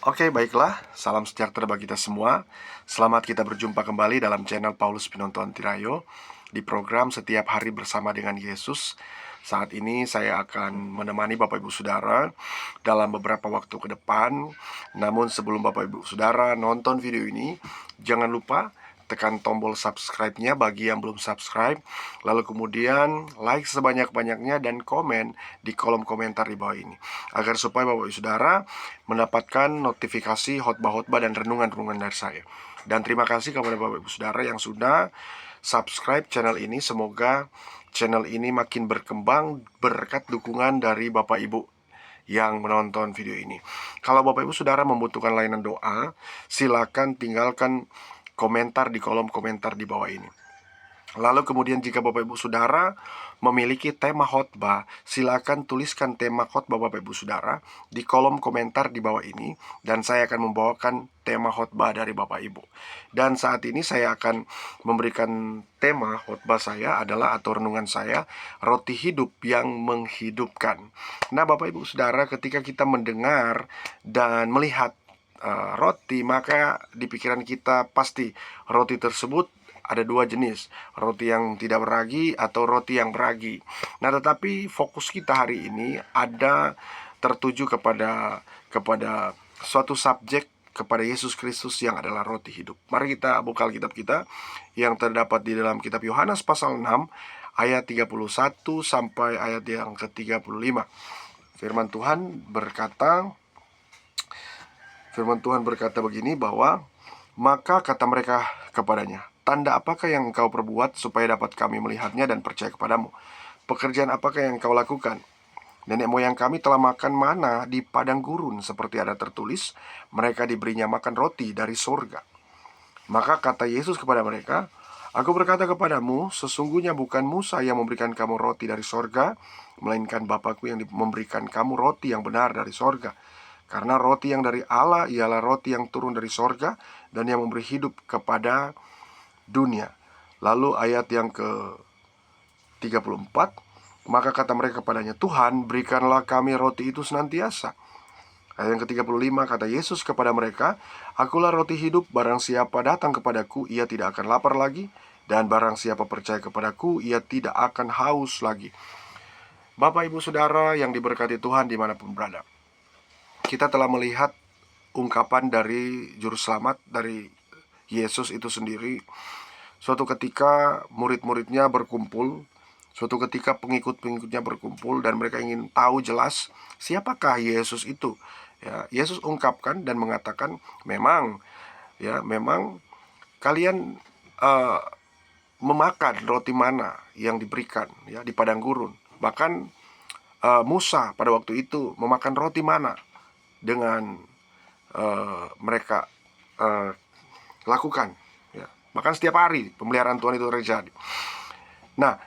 Oke, baiklah. Salam sejahtera bagi kita semua. Selamat kita berjumpa kembali dalam channel Paulus Pinonton Tirayo di program Setiap Hari Bersama dengan Yesus. Saat ini saya akan menemani Bapak Ibu Saudara dalam beberapa waktu ke depan. Namun sebelum Bapak Ibu Saudara nonton video ini, jangan lupa tekan tombol subscribe-nya bagi yang belum subscribe. Lalu kemudian like sebanyak-banyaknya dan komen di kolom komentar di bawah ini, agar supaya Bapak Ibu Saudara mendapatkan notifikasi khotbah-khotbah dan renungan-renungan dari saya. Dan terima kasih kepada Bapak Ibu Saudara yang sudah subscribe channel ini. Semoga channel ini makin berkembang berkat dukungan dari Bapak Ibu yang menonton video ini. Kalau Bapak Ibu Saudara membutuhkan layanan doa, silakan tinggalkan komentar di kolom komentar di bawah ini. Lalu kemudian jika Bapak Ibu Saudara memiliki tema khotbah, silakan tuliskan tema khotbah Bapak Ibu Saudara di kolom komentar di bawah ini, dan saya akan membawakan tema khotbah dari Bapak Ibu. Dan saat ini saya akan memberikan tema khotbah saya adalah atau renungan saya, roti hidup yang menghidupkan. Nah, Bapak Ibu Saudara, ketika kita mendengar dan melihat roti, maka di pikiran kita pasti roti tersebut ada dua jenis, roti yang tidak beragi atau roti yang beragi. Nah, tetapi fokus kita hari ini ada tertuju kepada suatu subjek, kepada Yesus Kristus yang adalah roti hidup. Mari kita buka Alkitab kita yang terdapat di dalam kitab Yohanes pasal 6 ayat 31 sampai ayat yang ke-35. Firman Tuhan berkata begini, bahwa maka kata mereka kepadanya, "Tanda apakah yang engkau perbuat supaya dapat kami melihatnya dan percaya kepadamu? Pekerjaan apakah yang engkau lakukan? Nenek moyang kami telah makan mana di padang gurun, seperti ada tertulis, mereka diberinya makan roti dari sorga." Maka kata Yesus kepada mereka, "Aku berkata kepadamu, sesungguhnya bukan Musa yang memberikan kamu roti dari sorga, melainkan Bapa-Ku yang memberikan kamu roti yang benar dari sorga. Karena roti yang dari Allah ialah roti yang turun dari sorga dan yang memberi hidup kepada dunia." Lalu ayat yang ke-34, maka kata mereka kepadanya, "Tuhan, berikanlah kami roti itu senantiasa." Ayat yang ke-35, kata Yesus kepada mereka, "Akulah roti hidup, barang siapa datang kepadaku, ia tidak akan lapar lagi, dan barang siapa percaya kepadaku, ia tidak akan haus lagi." Bapak Ibu Saudara yang diberkati Tuhan dimanapun berada, kita telah melihat ungkapan dari juru selamat, dari Yesus itu sendiri. Suatu ketika murid-muridnya berkumpul, suatu ketika pengikut-pengikutnya berkumpul, dan mereka ingin tahu jelas siapakah Yesus itu. Ya, Yesus ungkapkan dan mengatakan, memang kalian memakan roti mana yang diberikan ya di padang gurun. Bahkan Musa pada waktu itu memakan roti mana dengan mereka lakukan ya. Bahkan setiap hari pemeliharaan Tuhan itu terjadi. Nah,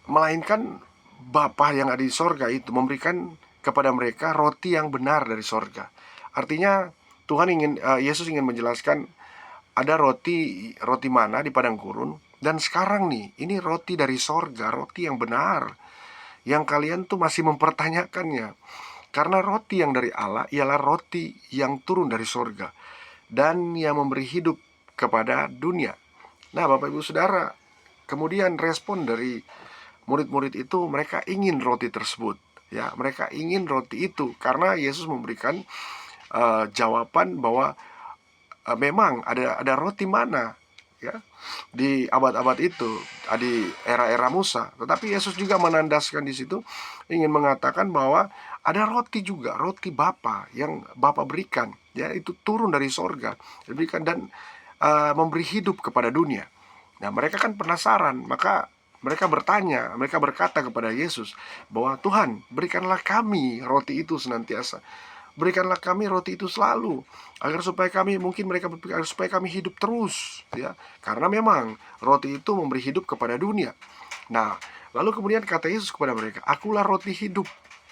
melainkan Bapa yang ada di sorga itu memberikan kepada mereka roti yang benar dari sorga. Artinya Yesus ingin menjelaskan ada roti mana di padang gurun, dan sekarang nih ini roti dari sorga, roti yang benar, yang kalian tuh masih mempertanyakannya. Karena roti yang dari Allah ialah roti yang turun dari sorga dan yang memberi hidup kepada dunia. Nah, Bapak Ibu Saudara, kemudian respon dari murid-murid itu, mereka ingin roti tersebut ya, mereka ingin roti itu karena Yesus memberikan jawaban bahwa memang ada roti mana ya di abad-abad itu, di era-era Musa. Tetapi Yesus juga menandaskan di situ, ingin mengatakan bahwa ada roti juga, roti Bapa yang Bapa berikan, ya, itu turun dari sorga, diberikan dan memberi hidup kepada dunia. Nah, mereka kan penasaran, maka mereka bertanya, mereka berkata kepada Yesus bahwa, "Tuhan, berikanlah kami roti itu senantiasa. Berikanlah kami roti itu selalu, agar supaya kami," mungkin mereka berpikir, supaya kami hidup terus ya, karena memang roti itu memberi hidup kepada dunia. Nah, lalu kemudian kata Yesus kepada mereka, "Akulah roti hidup."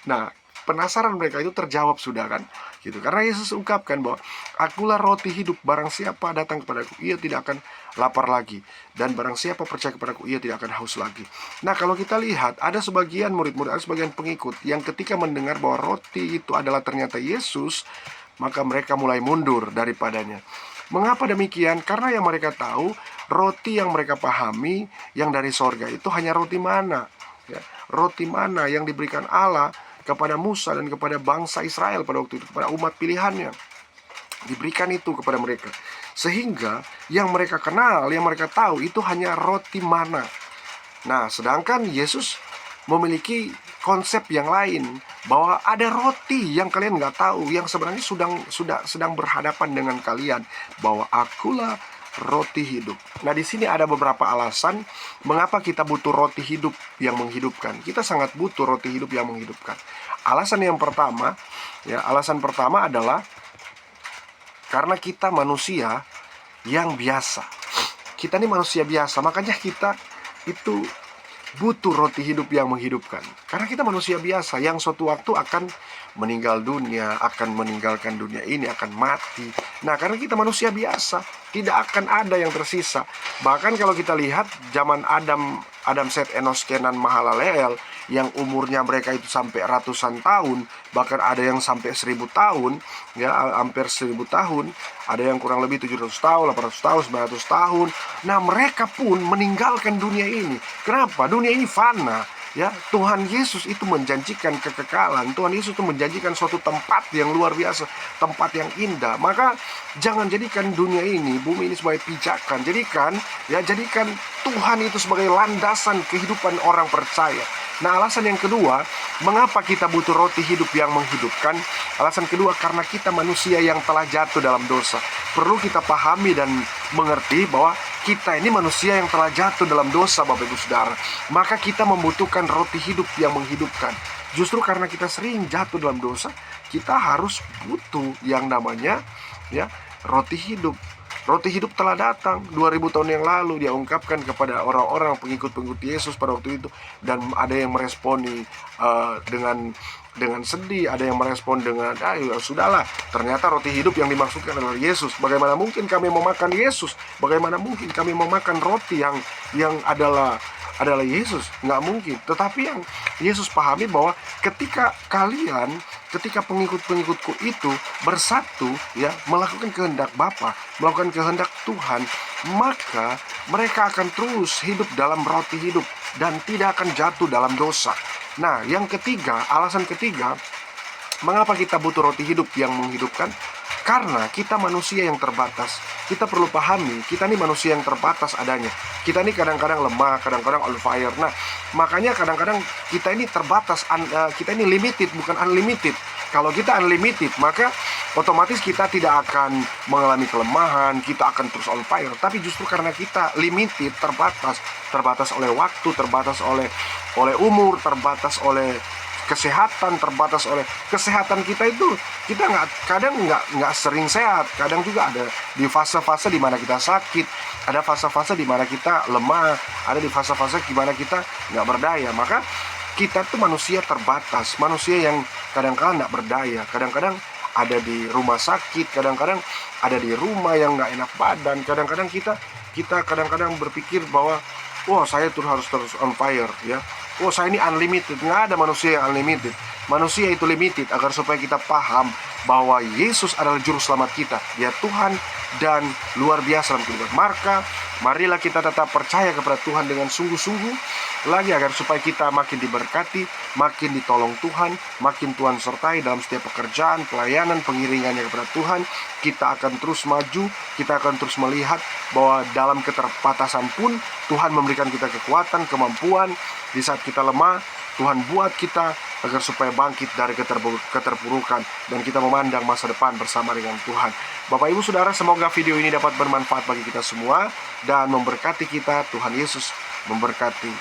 Nah, penasaran mereka itu terjawab sudah kan gitu, karena Yesus ungkapkan bahwa "Akulah roti hidup, barang siapa datang kepadaku, ia tidak akan lapar lagi, dan barang siapa percaya kepadaku, ia tidak akan haus lagi." Nah, kalau kita lihat, ada sebagian murid-murid, ada sebagian pengikut yang ketika mendengar bahwa roti itu adalah ternyata Yesus, maka mereka mulai mundur daripadanya. Mengapa demikian? Karena yang mereka tahu, roti yang mereka pahami yang dari sorga itu hanya roti mana, ya, roti mana yang diberikan Allah kepada Musa dan kepada bangsa Israel pada waktu itu, kepada umat pilihannya. Diberikan itu kepada mereka, sehingga yang mereka kenal, yang mereka tahu itu hanya roti mana. Nah, sedangkan Yesus memiliki konsep yang lain, bahwa ada roti yang kalian nggak tahu, yang sebenarnya sedang berhadapan dengan kalian, bahwa akulah roti hidup. Nah, di sini ada beberapa alasan mengapa kita butuh roti hidup yang menghidupkan. Kita sangat butuh roti hidup yang menghidupkan. Alasan pertama adalah karena kita manusia yang biasa. Kita ini manusia biasa, makanya kita itu butuh roti hidup yang menghidupkan. Karena kita manusia biasa yang suatu waktu akan meninggal dunia, akan meninggalkan dunia ini, akan mati. Nah, karena kita manusia biasa, tidak akan ada yang tersisa. Bahkan kalau kita lihat zaman Adam, Set, Enos, Kenan, Mahalaleel, yang umurnya mereka itu sampai ratusan tahun, bahkan ada yang sampai 1000 tahun, ya, hampir 1000 tahun, ada yang kurang lebih 700 tahun, 800 tahun, 900 tahun. Nah, mereka pun meninggalkan dunia ini. Kenapa? Dunia ini fana, ya. Tuhan Yesus itu menjanjikan kekekalan. Tuhan Yesus itu menjanjikan suatu tempat yang luar biasa, tempat yang indah. Maka jangan jadikan dunia ini, bumi ini sebagai pijakan. Jadikan Tuhan itu sebagai landasan kehidupan orang percaya. Nah, alasan yang kedua, mengapa kita butuh roti hidup yang menghidupkan? Alasan kedua, karena kita manusia yang telah jatuh dalam dosa. Perlu kita pahami dan mengerti bahwa kita ini manusia yang telah jatuh dalam dosa, Bapak Ibu Saudara. Maka kita membutuhkan roti hidup yang menghidupkan. Justru karena kita sering jatuh dalam dosa, kita harus butuh yang namanya, ya, roti hidup. Roti hidup telah datang 2000 tahun yang lalu. Dia ungkapkan kepada orang-orang pengikut-pengikut Yesus pada waktu itu. Dan ada yang meresponi dengan sedih, ada yang merespon dengan ya sudahlah, ternyata roti hidup yang dimaksudkan adalah Yesus. Bagaimana mungkin kami mau makan Yesus? Bagaimana mungkin kami mau makan roti yang adalah Yesus? Nggak mungkin. Tetapi yang Yesus pahami bahwa ketika pengikut-pengikutku itu bersatu, ya, melakukan kehendak Bapa, melakukan kehendak Tuhan, maka mereka akan terus hidup dalam roti hidup dan tidak akan jatuh dalam dosa. Nah, yang ketiga, alasan ketiga, mengapa kita butuh roti hidup yang menghidupkan? Karena kita manusia yang terbatas. Kita perlu pahami, kita ini manusia yang terbatas adanya. Kita ini kadang-kadang lemah, kadang-kadang on fire. Nah, makanya kadang-kadang kita ini terbatas, kita ini limited, bukan unlimited. Kalau kita unlimited, maka otomatis kita tidak akan mengalami kelemahan, kita akan terus on fire. Tapi justru karena kita limited, terbatas oleh waktu, terbatas oleh umur, terbatas oleh kesehatan, terbatas oleh kesehatan kita itu, kita kadang nggak sering sehat. Kadang juga ada di fase-fase di mana kita sakit, ada fase-fase di mana kita lemah, ada di fase-fase di mana kita nggak berdaya. Maka kita tuh manusia terbatas, manusia yang kadang-kadang nggak berdaya, kadang-kadang ada di rumah sakit, kadang-kadang ada di rumah yang nggak enak badan, kadang-kadang kita kadang-kadang berpikir bahwa wah, saya tuh harus terus on fire, ya. Oh, saya ini unlimited. Nggak ada manusia yang unlimited. Manusia itu limited. Agar supaya kita paham bahwa Yesus adalah juru selamat kita. Dia Tuhan dan luar biasa dalam kehidupan. Maka marilah kita tetap percaya kepada Tuhan dengan sungguh-sungguh lagi, agar supaya kita makin diberkati, makin ditolong Tuhan, makin Tuhan sertai dalam setiap pekerjaan, pelayanan, pengiringannya kepada Tuhan. Kita akan terus maju, kita akan terus melihat bahwa dalam keterbatasan pun Tuhan memberikan kita kekuatan, kemampuan. Di saat kita lemah, Tuhan buat kita agar supaya bangkit dari keterpurukan dan kita memandang masa depan bersama dengan Tuhan. Bapak Ibu Saudara, semoga video ini dapat bermanfaat bagi kita semua dan memberkati kita. Tuhan Yesus memberkati.